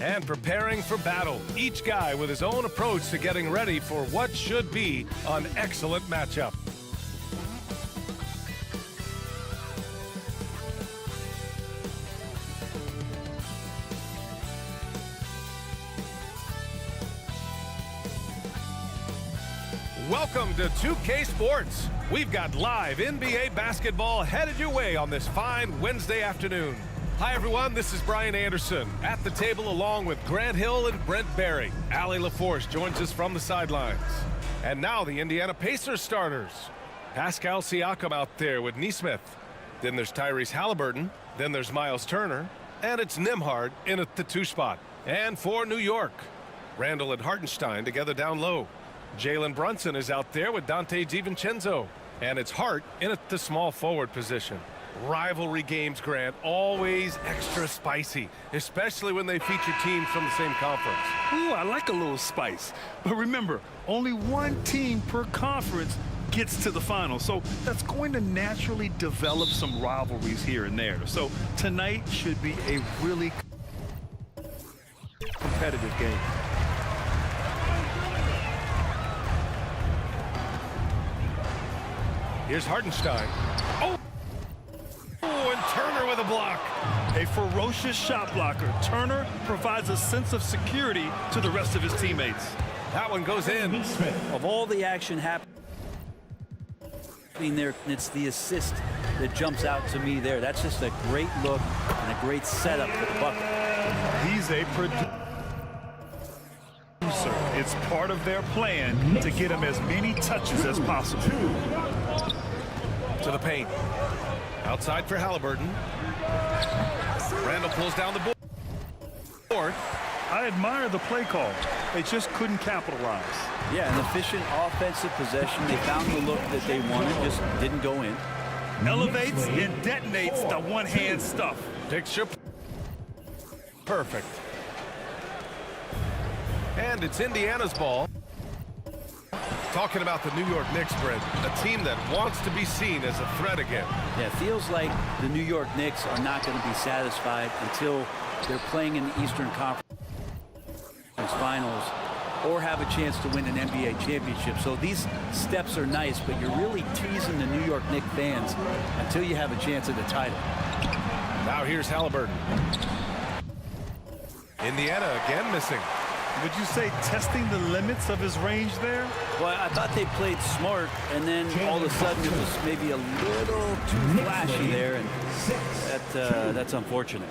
and preparing for battle. Each guy with his own approach to getting ready for what should be an excellent matchup. Welcome to 2K Sports. We've got live NBA basketball headed your way on this fine Wednesday afternoon. Hi everyone, this is Brian Anderson at the table along with Grant Hill and Brent Barry. Allie LaForce joins us from the sidelines. And now the Indiana Pacers starters. Pascal Siakam out there with Nesmith. Then there's Tyrese Halliburton. Then there's Miles Turner. And it's Nembhard in at the 2 spot. And for New York, Randall and Hartenstein together down low. Jalen Brunson is out there with Dante DiVincenzo. And it's Hart in at the small forward position. Rivalry games, Grant, always extra spicy, especially when they feature teams from the same conference. Ooh, I like a little spice. But remember, only one team per conference gets to the final. So that's going to naturally develop some rivalries here and there. So tonight should be a really competitive game. Here's Hartenstein. Oh, and Turner with a block. A ferocious shot blocker. Turner provides a sense of security to the rest of his teammates. That one goes in. Of all the action happening there, it's the assist that jumps out to me there. That's just a great look and a great setup for the bucket. He's a producer. It's part of their plan to get him as many touches as possible. To the paint. Outside for Halliburton. Randall pulls down the board. I admire the play call. They just couldn't capitalize. Yeah, an efficient offensive possession. They found the look that they wanted, just didn't go in. Elevates and detonates the one-hand stuff. Picture perfect. And it's Indiana's ball. Talking about the New York Knicks, Brent, a team that wants to be seen as a threat again. Yeah, it feels like the New York Knicks are not going to be satisfied until they're playing in the Eastern Conference Finals or have a chance to win an NBA championship. So these steps are nice, but you're really teasing the New York Knicks fans until you have a chance at the title. Now here's Halliburton. Indiana again missing. Would you say testing the limits of his range there? Well, I thought they played smart, and then all of a sudden it was maybe a little too flashy there, and that's unfortunate.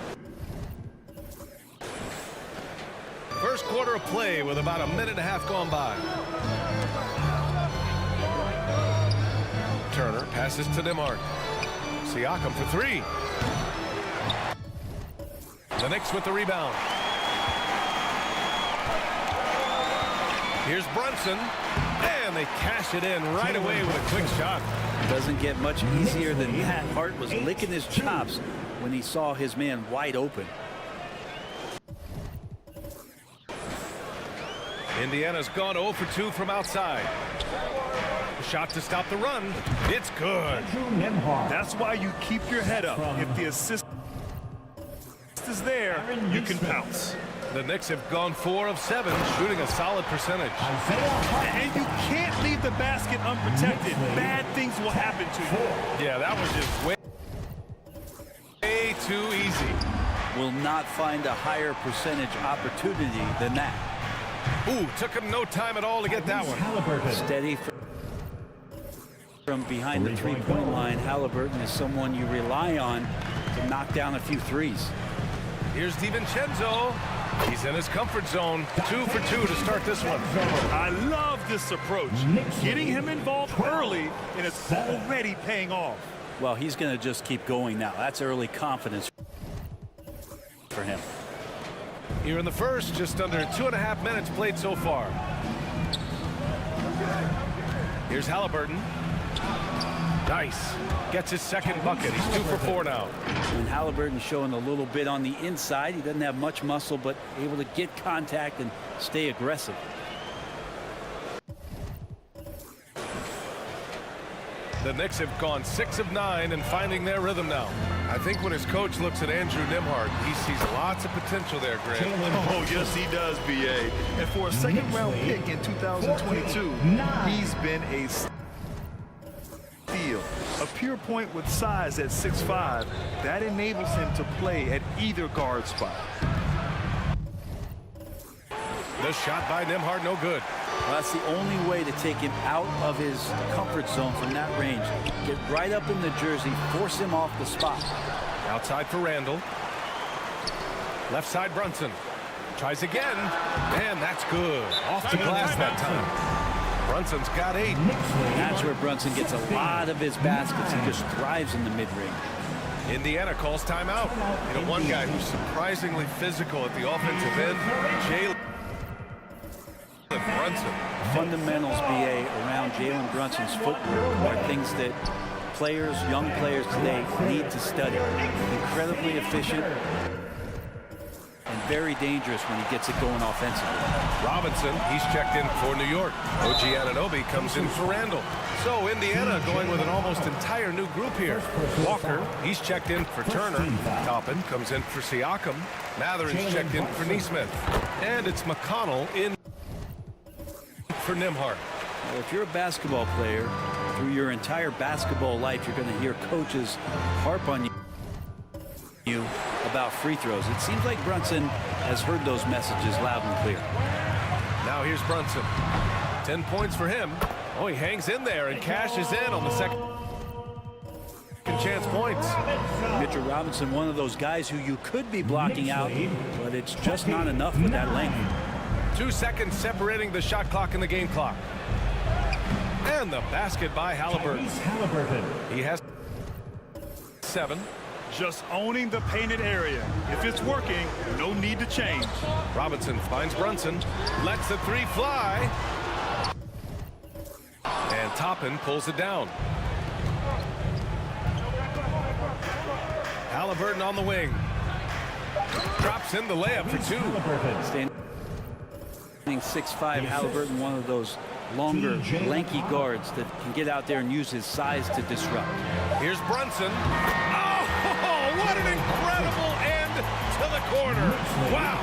First quarter of play with about a minute and a half gone by. Turner passes to Nembhard. Siakam for 3. The Knicks with the rebound. Here's Brunson, and they cash it in right away with a quick shot. Doesn't get much easier than that. Hart was licking his chops when he saw his man wide open. Indiana's gone 0 for 2 from outside. Shot to stop the run. It's good. That's why you keep your head up. If the assist is there, you can pounce. The Knicks have gone 4 of 7, shooting a solid percentage. And you can't leave the basket unprotected. Bad things will happen to you. Yeah, that was just way too easy. Will not find a higher percentage opportunity than that. Ooh, took him no time at all to get that one. Steady from behind the three-point line. Halliburton is someone you rely on to knock down a few threes. Here's DiVincenzo. He's in his comfort zone. 2 for 2 to start this one. I love this approach. Getting him involved early, and it's already paying off. Well, he's going to just keep going now. That's early confidence for him. Here in the first, just under 2.5 minutes played so far. Here's Halliburton. Nice. Gets his second bucket. He's 2 for 4 now. And Halliburton showing a little bit on the inside. He doesn't have much muscle, but able to get contact and stay aggressive. The Knicks have gone 6 of 9 and finding their rhythm now. I think when his coach looks at Andrew Nembhard, he sees lots of potential there, Grant. Oh, yes, he does, B.A. And for a second-round pick in 2022, he's been a steal. A pure point with size at 6'5", that enables him to play at either guard spot. The shot by Nembhard, no good. Well, that's the only way to take him out of his comfort zone from that range. Get right up in the jersey, force him off the spot. Outside for Randall. Left side Brunson. Tries again. And that's good. Off the glass that time. Brunson's got 8. That's where Brunson gets a lot of his baskets. He just thrives in the mid-range. Indiana calls timeout. You know, one guy who's surprisingly physical at the offensive end, Jalen Brunson. Fundamentals, BA, around Jalen Brunson's footwork are things that players, young players today need to study. Incredibly efficient and very dangerous when he gets it going offensively. Robinson, he's checked in for New York. OG Anunoby comes in for Randall. So Indiana going with an almost entire new group here. Walker, he's checked in for Turner. Toppin comes in for Siakam. Matherin's checked in for Nesmith. And it's McConnell in for Nembhard. Well, if you're a basketball player, through your entire basketball life, you're going to hear coaches harp on you about free throws. It seems like Brunson has heard those messages loud and clear. Now here's Brunson. 10 points for him. Oh, he hangs in there and cashes in on the second chance points. Mitchell Robinson, one of those guys who you could be blocking out, but it's just not enough with that length. 2 seconds separating the shot clock and the game clock. And the basket by Halliburton. He has 7. Just owning the painted area. If it's working, no need to change. Robinson finds Brunson, lets the 3 fly. And Toppin pulls it down. Halliburton on the wing. Drops in the layup for 2. Standing 6'5", Halliburton, one of those longer, lanky guards that can get out there and use his size to disrupt. Here's Brunson. Oh, what an incredible end to the corner. Wow.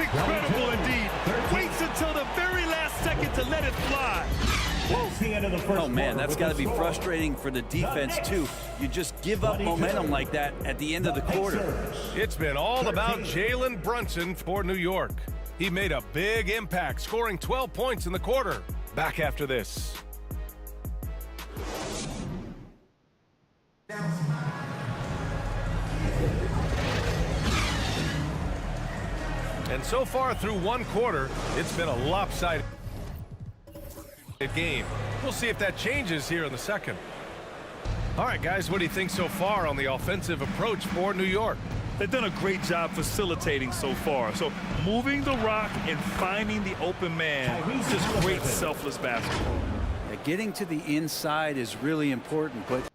Incredible indeed. Waits until the very last second to let it fly. Oh, man, that's got to be frustrating for the defense, too. You just give up momentum like that at the end of the quarter. It's been all about Jalen Brunson for New York. He made a big impact, scoring 12 points in the quarter. Back after this. And so far through one quarter, it's been a lopsided game. We'll see if that changes here in the second. All right, guys, what do you think so far on the offensive approach for New York? They've done a great job facilitating so far. So moving the rock and finding the open man, just great selfless basketball. Getting to the inside is really important, but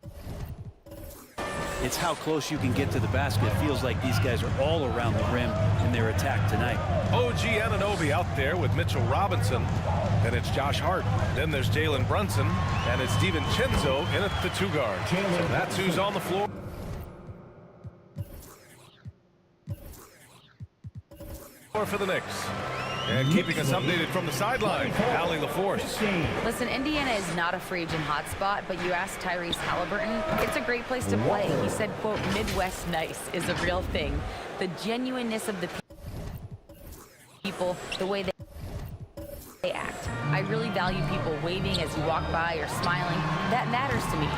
it's how close you can get to the basket. It feels like these guys are all around the rim in their attack tonight. OG Anunoby out there with Mitchell Robinson. Then it's Josh Hart. Then there's Jalen Brunson. And it's DiVincenzo in at the 2 guard. So that's who's on the floor. For the Knicks. And keeping us updated from the sideline, Allie LaForce. Listen, Indiana is not a free agent hotspot, but you asked Tyrese Halliburton, it's a great place to play. He said, quote, Midwest nice is a real thing. The genuineness of the people, the way they act. I really value people waving as you walk by or smiling. That matters to me.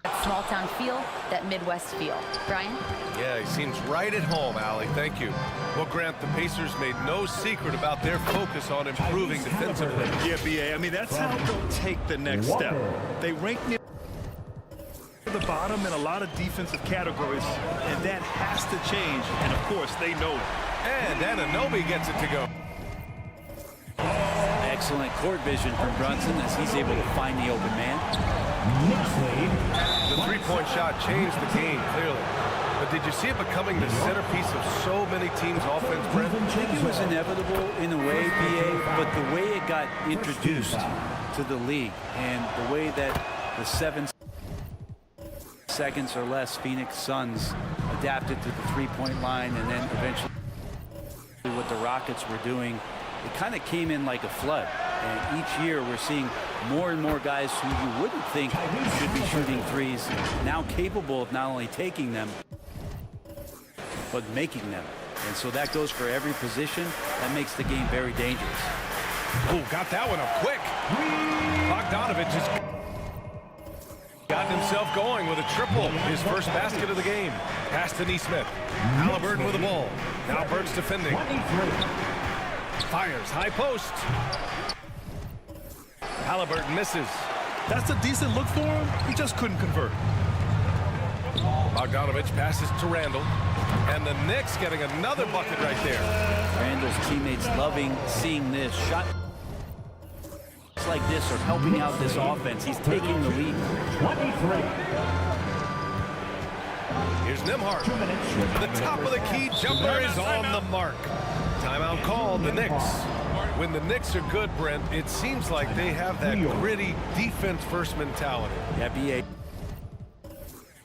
That small town feel, that Midwest feel. Brian? Yeah, he seems right at home, Allie. Thank you. Well, Grant, the Pacers made no secret about their focus on improving defensively. Yeah, B.A. I mean, that's how they'll take the next step. They rank near the bottom in a lot of defensive categories, and that has to change. And, of course, they know it. And Anunoby gets it to go. Excellent court vision from Brunson as he's able to find the open man. The three-point shot changed the game, clearly. But did you see it becoming the centerpiece of so many teams' offense, Brent? I think it was inevitable in a way, BA, but the way it got introduced to the league and the way that the 7-6 seconds or less, Phoenix Suns adapted to the three-point line, and then eventually what the Rockets were doing, it kind of came in like a flood. And each year we're seeing more and more guys who you wouldn't think should be shooting threes now capable of not only taking them, but making them. And so that goes for every position. That makes the game very dangerous. Oh, got that one up quick. Bogdanovich just got himself going with a triple. His first basket of the game. Pass to Nesmith. Halliburton with the ball. Now Burks defending. Fires high post. Halliburton misses. That's a decent look for him. He just couldn't convert. Bogdanovich passes to Randall. And the Knicks getting another bucket right there. Randall's teammates loving seeing this. Shot like this are helping out this offense. He's taking the lead. 23. Here's Nembhard. The top of the key jumper is on the mark. Timeout called, the Knicks. When the Knicks are good, Brent, it seems like they have that gritty defense-first mentality. Yeah, BA.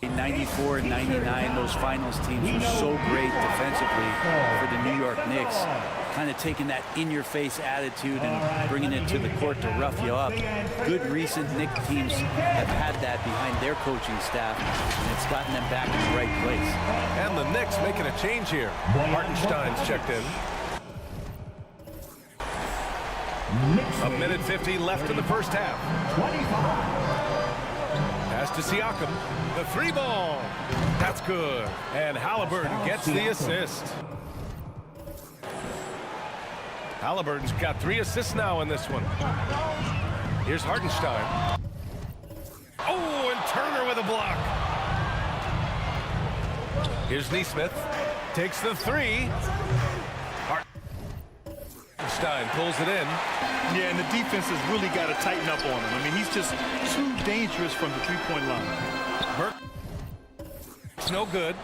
In 94 and 99, those finals teams were so great defensively for the New York Knicks. Kind of taking that in-your-face attitude and bringing it to the court to rough you up. Good recent Knicks teams have had that behind their coaching staff, and it's gotten them back in the right place. And the Knicks making a change here. Hartenstein's checked in. A minute 50 left in the first half. 25. Pass to Siakam. The three ball. That's good. And Halliburton gets the assist. Halliburton's got 3 assists now in this one. Here's Hartenstein. Oh, and Turner with a block. Here's Nesmith. Takes the 3. Hartenstein pulls it in. Yeah, and the defense has really got to tighten up on him. I mean, he's just too dangerous from the three-point line. It's no good.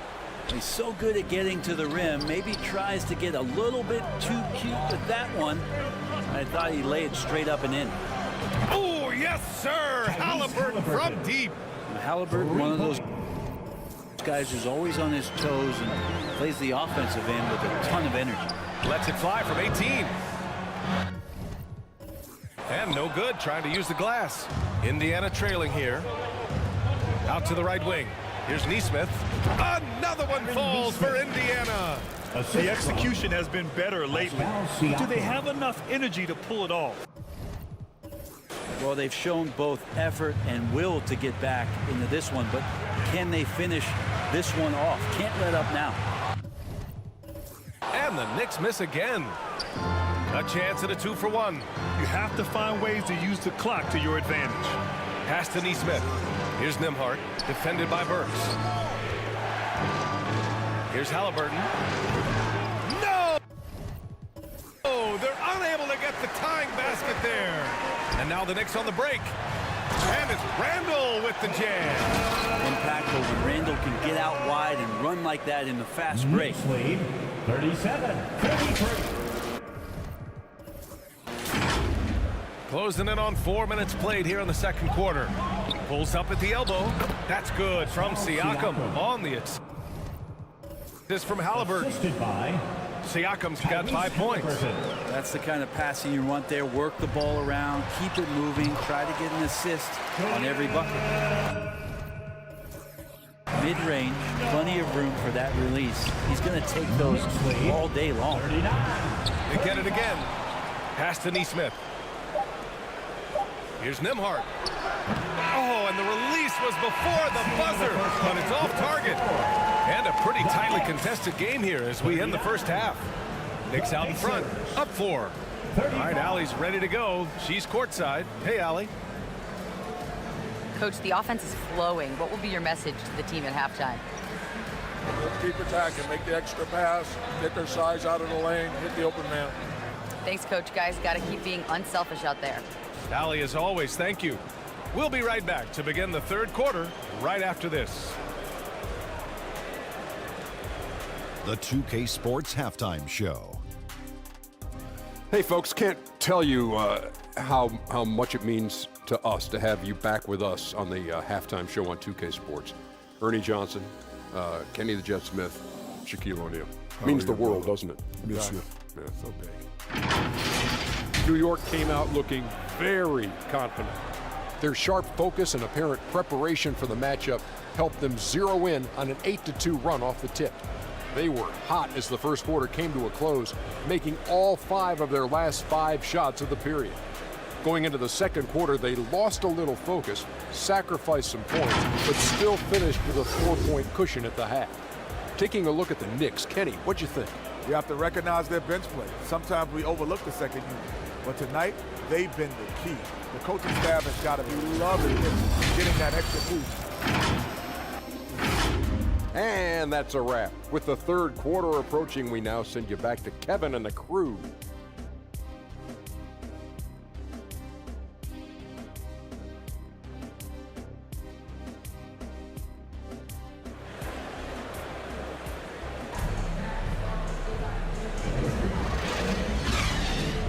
He's so good at getting to the rim. Maybe tries to get a little bit too cute with that one. I thought he'd lay it straight up and in. Oh, yes, sir. Halliburton from deep. Halliburton, one of those guys who's always on his toes and plays the offensive end with a ton of energy. Lets it fly from 18. And no good, trying to use the glass. Indiana trailing here. Out to the right wing. Here's Nesmith. Another one falls for Indiana. The execution has been better lately. Do they have enough energy to pull it off? Well, they've shown both effort and will to get back into this one, but can they finish this one off? Can't let up now. And the Knicks miss again. A chance at a 2-for-1. You have to find ways to use the clock to your advantage. Pass to Nesmith. Here's Nembhard, defended by Burks. Here's Halliburton. No! Oh, they're unable to get the tying basket there. And now the Knicks on the break. And it's Randall with the jam. Impactful when Randall can get out wide and run like that in the fast break. Lead 37-33. Closing in on 4 minutes played here in the second quarter. Pulls up at the elbow. That's good from Siakam on the assist. This from Halliburton. Assisted by Siakam's got 5 points. That's the kind of passing you want there. Work the ball around, keep it moving, try to get an assist on every bucket. Mid-range, plenty of room for that release. He's going to take those all day long. They get it again. Pass to Nesmith. Here's Nembhard. Oh, and the release was before the buzzer, but it's off target. And a pretty tightly contested game here as we end the first half. Knicks out in front, up 4. All right, Allie's ready to go. She's courtside. Hey, Allie. Coach, the offense is flowing. What will be your message to the team at halftime? Keep attacking, make the extra pass, get their size out of the lane, hit the open man. Thanks, Coach. Guys, got to keep being unselfish out there. Allie, as always, thank you. We'll be right back to begin the third quarter right after this. The 2K Sports Halftime Show. Hey, folks, can't tell you how much it means to us to have you back with us on the halftime show on 2K Sports. Ernie Johnson, Kenny the Jet Smith, Shaquille O'Neal. Means the world, doesn't it? Yes, Yeah. yeah. Yeah. So big. New York came out looking very confident. Their sharp focus and apparent preparation for the matchup helped them zero in on an 8-2 run off the tip. They were hot as the first quarter came to a close, making all 5 of their last 5 shots of the period. Going into the second quarter, they lost a little focus, sacrificed some points, but still finished with a 4-point cushion at the half. Taking a look at the Knicks, Kenny, what'd you think? We have to recognize their bench play. Sometimes we overlook the second unit, but tonight they've been the key. The coaching staff has got to be loving this, getting that extra boost. And that's a wrap. With the third quarter approaching, we now send you back to Kevin and the crew.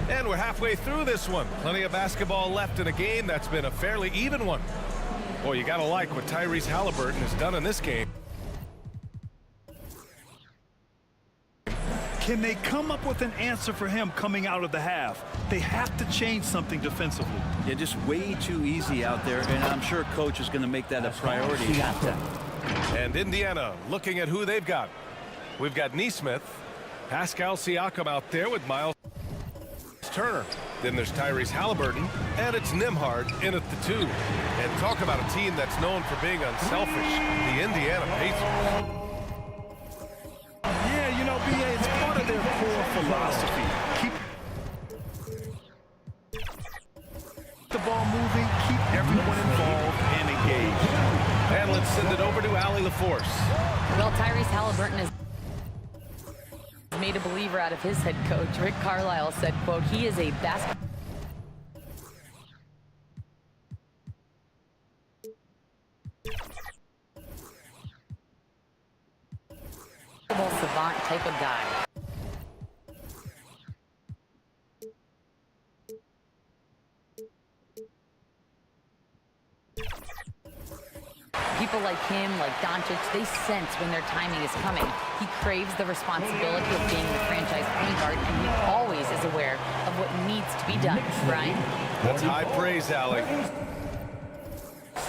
And we're halfway through this one. Plenty of basketball left in a game that's been a fairly even one. Boy, you gotta like what Tyrese Halliburton has done in this game. Can they come up with an answer for him coming out of the half? They have to change something defensively. Yeah, just way too easy out there, and I'm sure coach is going to make that a priority. And Indiana looking at who they've got. We've got Nesmith, Pascal Siakam out there with Miles Turner. Then there's Tyrese Halliburton, and it's Nembhard in at the 2. And talk about a team that's known for being unselfish, the Indiana Pacers. Yeah, you know, B.A., it's part of their core philosophy. Keep the ball moving, keep everyone involved and engaged. And let's send it over to Allie LaForce. Well, Tyrese Halliburton has made a believer out of his head coach. Rick Carlisle said, quote, he is a basketball savant type of guy. People like him, like Doncic, they sense when their timing is coming. He craves the responsibility of being the franchise point guard, and he always is aware of what needs to be done. Brian? That's high praise, Allie.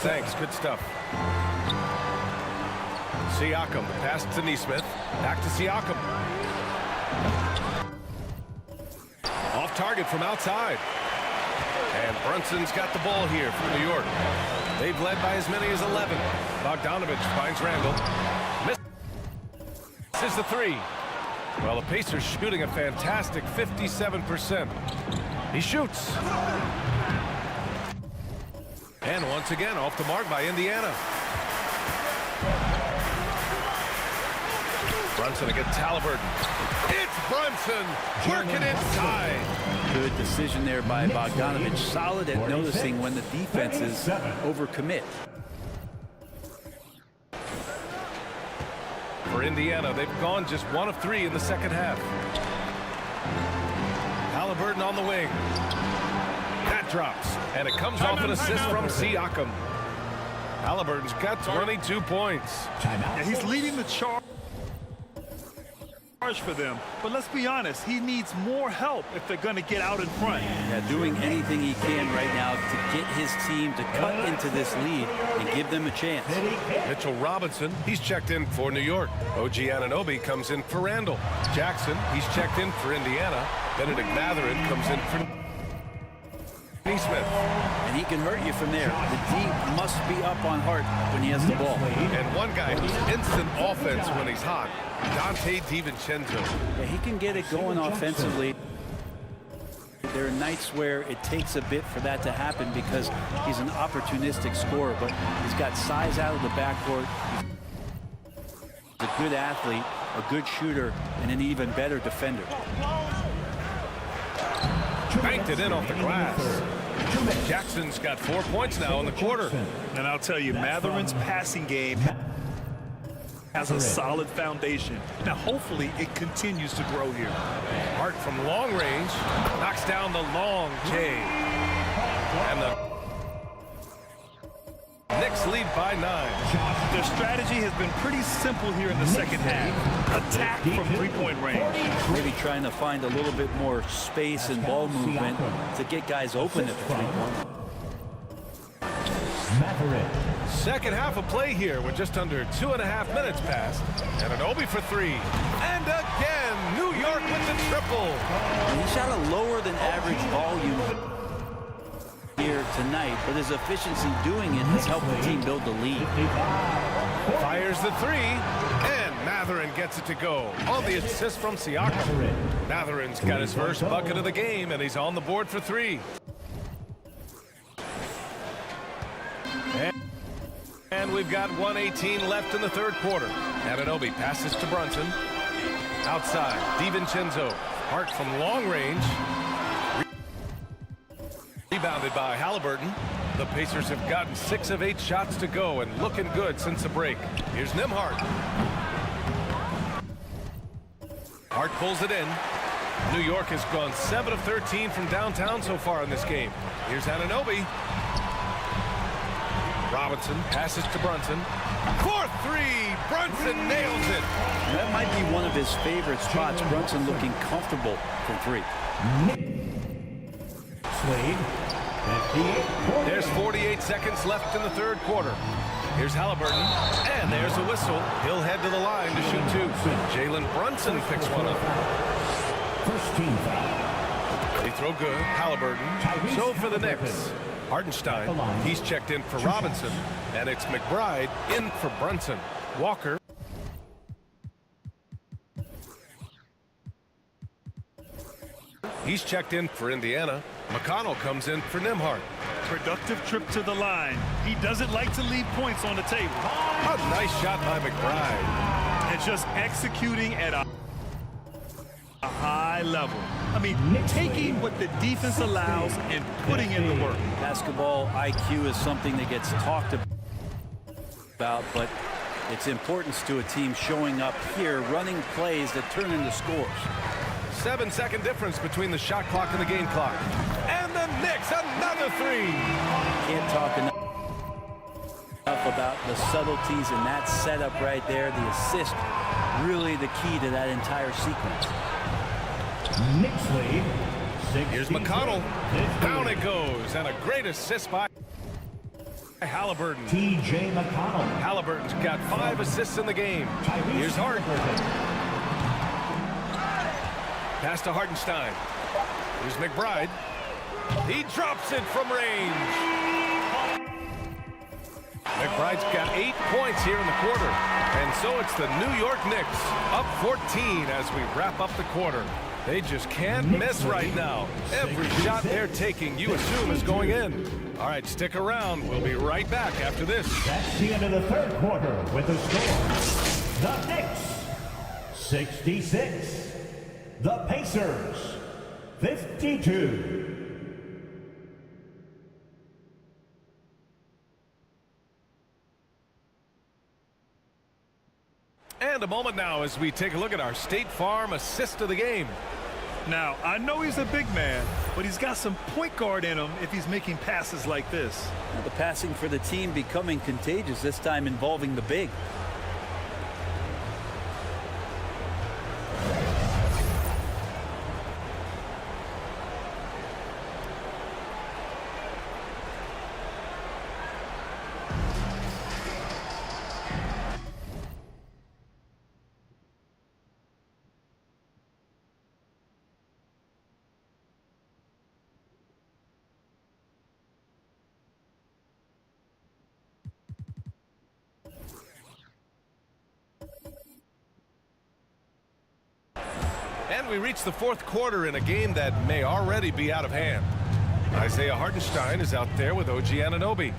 Thanks, good stuff. Siakam, the pass to Nesmith. Back to Siakam. Off target from outside. And Brunson's got the ball here for New York. They've led by as many as 11. Bogdanovich finds Randall. Misses the 3. Well, the Pacers shooting a fantastic 57%. He shoots. And once again, off the mark by Indiana. Brunson against Halliburton. It's Brunson working inside. Good decision there by Bogdanovich. Solid at noticing when the defenses overcommit. For Indiana, they've gone just 1 of 3 in the second half. Halliburton on the wing. That drops, and it comes off an assist from Siakam. Halliburton's got 22 points. Yeah, he's leading the charge for them, but let's be honest, he needs more help if they're going to get out in front. Yeah, doing anything he can right now to get his team to cut into this lead and give them a chance. Mitchell Robinson, he's checked in for New York. OG Anunoby comes in for Randall. Jackson, he's checked in for Indiana. Benedict Mathurin comes in for Nesmith. And he can hurt you from there. The D must be up on Hart when he has the ball. And one guy who's instant offense when he's hot, Dante DiVincenzo. Yeah, he can get it going offensively. There are nights where it takes a bit for that to happen because he's an opportunistic scorer, but he's got size out of the backcourt. He's a good athlete, a good shooter, and an even better defender. Banked it in off the glass. Jackson's got 4 points now in the quarter. And I'll tell you, Matherin's passing game has a solid foundation. Now, hopefully, it continues to grow here. Hart from long range knocks down the long J. And the Knicks lead by 9. Their strategy has been pretty simple here in the second half. Attack from three-point range. Maybe trying to find a little bit more space and ball movement to get guys open at the three-point. Second half of play here with just under 2.5 minutes passed. And Anunoby for 3. And again, New York with the triple. He shot a lower than average volume here tonight, but his efficiency doing it has helped the team build the lead. Fires the 3, and Mathurin gets it to go on the assist from Siakam. Mathurin's got his first bucket of the game, and he's on the board for 3. And we've got 1:18 left in the third quarter. Anunoby passes to Brunson. Outside, DiVincenzo. Hart from long range. Rebounded by Halliburton. The Pacers have gotten 6 of 8 shots to go and looking good since the break. Here's Nembhard. Hart pulls it in. New York has gone 7 of 13 from downtown so far in this game. Here's Anunoby. Robinson passes to Brunson. For 3! Brunson nails it. That might be one of his favorite spots. Brunson looking comfortable from 3. There's 48 seconds left in the third quarter. Here's Halliburton, and there's a whistle. He'll head to the line to shoot 2. Jalen Brunson picks one up. First team foul. They throw good. Halliburton. So for the Knicks, Hartenstein, he's checked in for Robinson, and it's McBride in for Brunson. Walker. He's checked in for Indiana. McConnell comes in for Nembhard. Productive trip to the line. He doesn't like to leave points on the table. A nice shot by McBride. And just executing at a high level. I mean, taking what the defense allows and putting in the work. Basketball IQ is something that gets talked about, but its importance to a team showing up here, running plays that turn into scores. 7-second difference between the shot clock and the game clock. And the Knicks, another 3. Can't talk enough about the subtleties in that setup right there. The assist, really the key to that entire sequence. Knicks lead. Here's McConnell. Down it goes, and a great assist by Halliburton. T.J. McConnell. Halliburton's got 5 assists in the game. Here's Hart. Pass to Hartenstein. Here's McBride. He drops it from range. McBride's got 8 points here in the quarter. And so it's the New York Knicks up 14 as we wrap up the quarter. They just can't miss right now. Every shot they're taking, you assume, is going in. All right, stick around. We'll be right back after this. That's the end of the third quarter with the score. The Knicks, 66. The Pacers, 52. And a moment now as we take a look at our State Farm assist of the game. Now, I know he's a big man, but he's got some point guard in him if he's making passes like this. Well, the passing for the team becoming contagious, this time involving the big. And we reach the fourth quarter in a game that may already be out of hand. Isaiah Hartenstein is out there with OG Anunoby.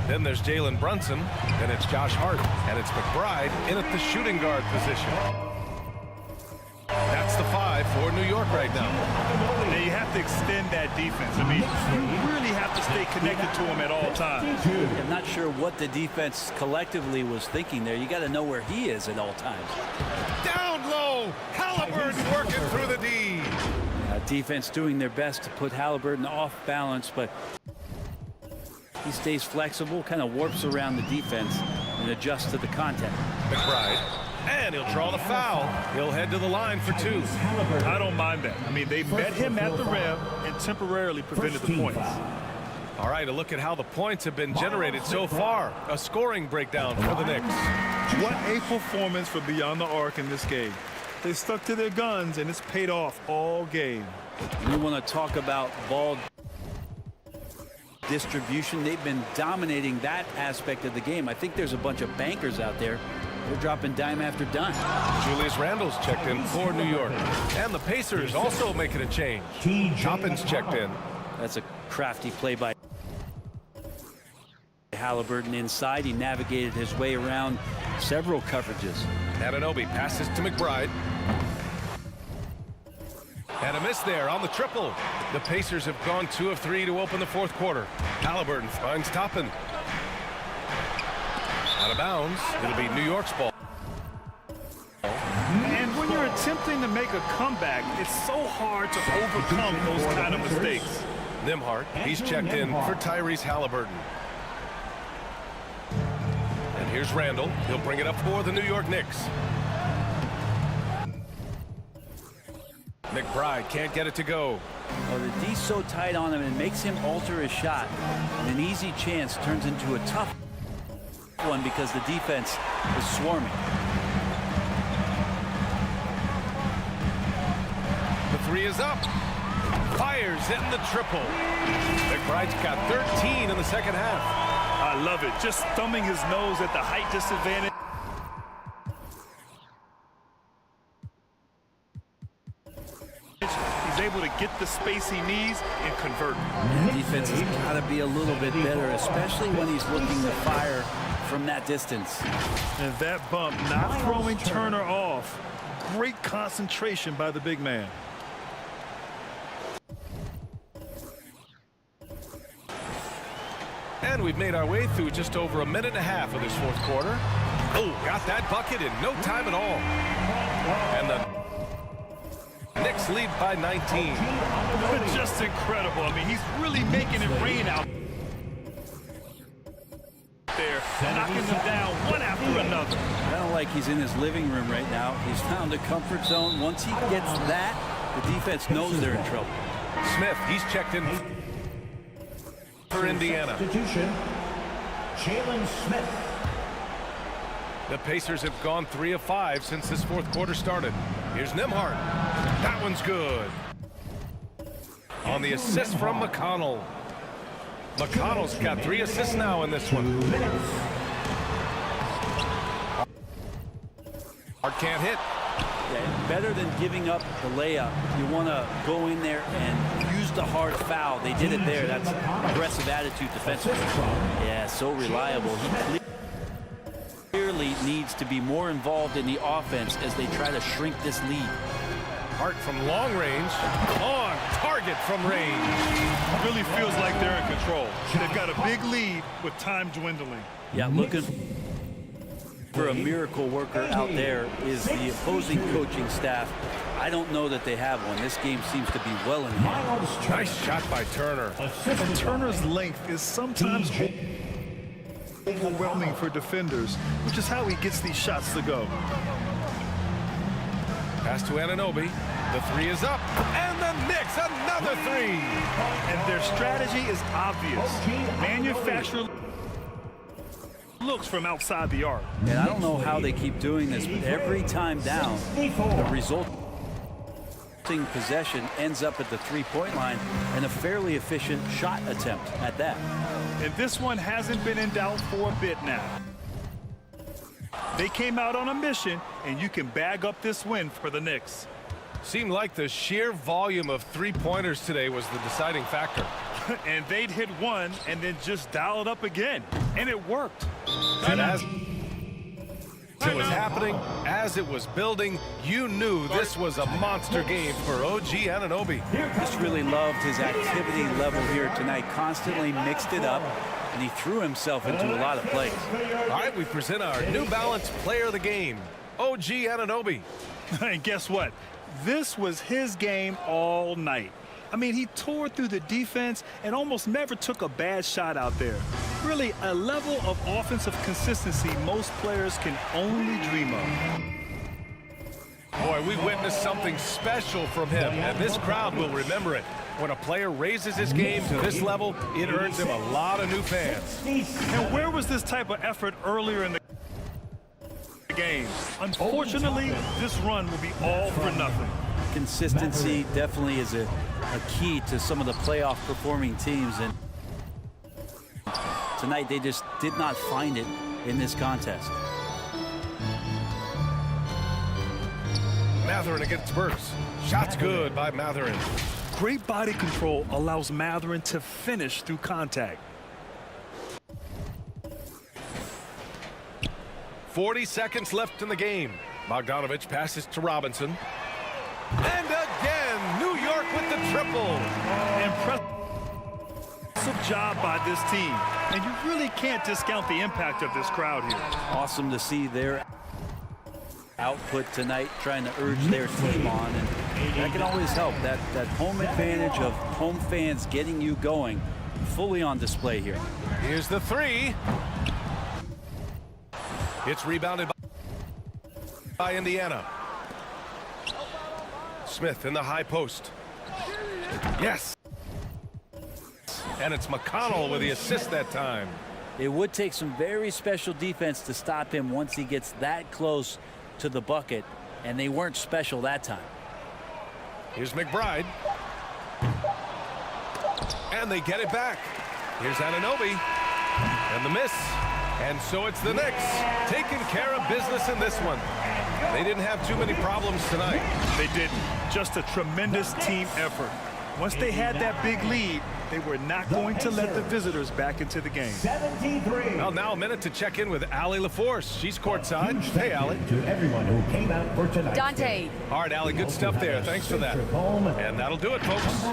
Then there's Jalen Brunson. Then it's Josh Hart. And it's McBride in at the shooting guard position. That's the 5 for New York right now. Now you have to extend that defense. I mean, you really have to stay connected to him at all times. I'm not sure what the defense collectively was thinking there. You got to know where he is at all times. Down low, Halliburton working through the D. Defense doing their best to put Halliburton off balance, but He stays flexible, kind of warps around the defense and adjusts to the contact. McBride, and he'll draw the foul. He'll head to the line for 2. I don't mind that. I mean, they met him at the rim and temporarily prevented the points. All right, a look at how the points have been generated so far. A scoring breakdown for the Knicks. What a performance for Beyond the Arc in this game. They stuck to their guns, and it's paid off all game. We want to talk about ball distribution. They've been dominating that aspect of the game. I think there's a bunch of bankers out there. They're dropping dime after dime. Julius Randle's checked in for New York. And the Pacers also making a change. Toppin's checked in. That's a crafty play by Halliburton inside. He navigated his way around several coverages. Anunoby passes to McBride. And a miss there on the triple. The Pacers have gone 2 of 3 to open the 4th quarter. Halliburton finds Toppin. Out of bounds. It'll be New York's ball. And when you're attempting to make a comeback, it's so hard to overcome those kind of mistakes. Nembhard, he's checked in for Tyrese Halliburton. And here's Randle. He'll bring it up for the New York Knicks. McBride can't get it to go. Well, the D's so tight on him, it makes him alter his shot. And an easy chance turns into a tough one because the defense is swarming. The 3 is up. Fires in the triple. McBride's got 13 in the 2nd half. I love it. Just thumbing his nose at the height disadvantage. He's able to get the space he needs and convert. The defense has got to be a little bit better, especially when he's looking to fire from that distance. And that bump, not throwing Turner off. Great concentration by the big man. And we've made our way through just over a minute and a half of this 4th quarter. Oh, got that bucket in no time at all. And the Knicks lead by 19. Just incredible. I mean, he's really making it rain out there, knocking them down one after another. Kind of like he's in his living room right now. He's found a comfort zone. Once he gets that, the defense knows they're in trouble. Smith, he's checked in for Indiana. Substitution, Jalen Smith. The Pacers have gone 3 of 5 since this 4th quarter started. Here's Nembhard. That one's good. On the assist from McConnell. McConnell's got 3 assists now in this one. Hart can't hit. Yeah, better than giving up the layup, you want to go in there and use the hard foul. They did it there. That's aggressive attitude defensively. Yeah, so reliable. He clearly needs to be more involved in the offense as they try to shrink this lead. Hart from long range. On target from range. Really feels like they're in control. They've got a big lead with time dwindling. Yeah, looking for a miracle worker out there is the opposing coaching staff. I don't know that they have one. This game seems to be well in hand. Nice shot by Turner. And Turner's length is sometimes overwhelming for defenders, which is how he gets these shots to go. Pass to Anunoby. The 3 is up. And the Knicks, another 3. And their strategy is obvious. Manufacture looks from outside the arc. And I don't know how they keep doing this, but every time down, the resulting possession ends up at the 3-point line and a fairly efficient shot attempt at that. And this one hasn't been in doubt for a bit now. They came out on a mission, and you can bag up this win for the Knicks. Seemed like the sheer volume of 3-pointers today was the deciding factor. And they'd hit one and then just dial it up again. And it worked. And as it was happening, as it was building, you knew this was a monster game for OG Anunoby. Just really loved his activity level here tonight. Constantly mixed it up, and he threw himself into a lot of plays. All right, we present our New Balance Player of the Game, OG Anunoby. And guess what? This was his game all night. I mean, he tore through the defense and almost never took a bad shot out there. Really, a level of offensive consistency most players can only dream of. Boy, we witnessed something special from him, and this crowd will remember it. When a player raises his game to this level, it earns him a lot of new fans. And where was this type of effort earlier in the game? Unfortunately, this run will be all for nothing. Consistency definitely is a key to some of the playoff performing teams, and tonight they just did not find it in this contest. Matherin against Burks. Shot's good by Matherin. Great body control allows Matherin to finish through contact. 40 seconds left in the game. Bogdanovich passes to Robinson. And again, New York with the triple. Impressive job by this team. And you really can't discount the impact of this crowd here. Awesome to see their output tonight, trying to urge their team on, and that can always help. That home advantage of home fans getting you going, fully on display here. Here's the three. It's rebounded by Indiana. Smith in the high post. Yes. And it's McConnell with the assist that time. It would take some very special defense to stop him once he gets that close to the bucket, and they weren't special that time. Here's McBride. And they get it back. Here's Anunoby. And the miss. And so it's the Knicks taking care of business in this one. They didn't have too many problems tonight. They didn't. Just a tremendous team effort. Once they had that big lead, they were not going to let the visitors back into the game. 73. Well, now a minute to check in with Allie LaForce. She's courtside. Hey, Allie. To everyone who came out for tonight. Dante. All right, Allie, good stuff there. Thanks for that. And that'll do it, folks.